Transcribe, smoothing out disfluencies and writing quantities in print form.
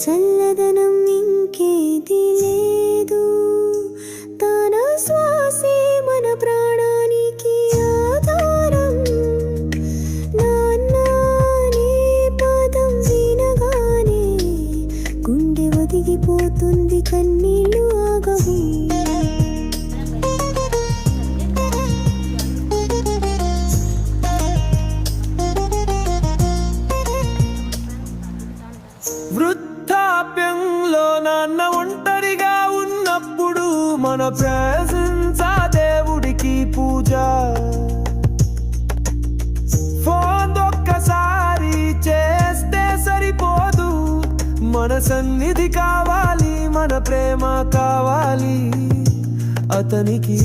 చల్లదనం ఇంకేది లేదు. తన శ్వాసే మన ప్రాణానికి ఆధారం. నాన్న అనే పదం వినగానే గుండె ఒదిగిపోతుంది, కన్నీళ్ళు ఆగవు. వృద్ధాప్యంలో నాన్న ఒంటరిగా ఉన్నప్పుడు మన ప్రెజెన్స్ ఆ దేవుడికి పూజ. ఫోన్ ఒక్కసారి చేస్తే సరిపోదు, మన సన్నిధి కావాలి, మన ప్రేమ కావాలి అతనికి.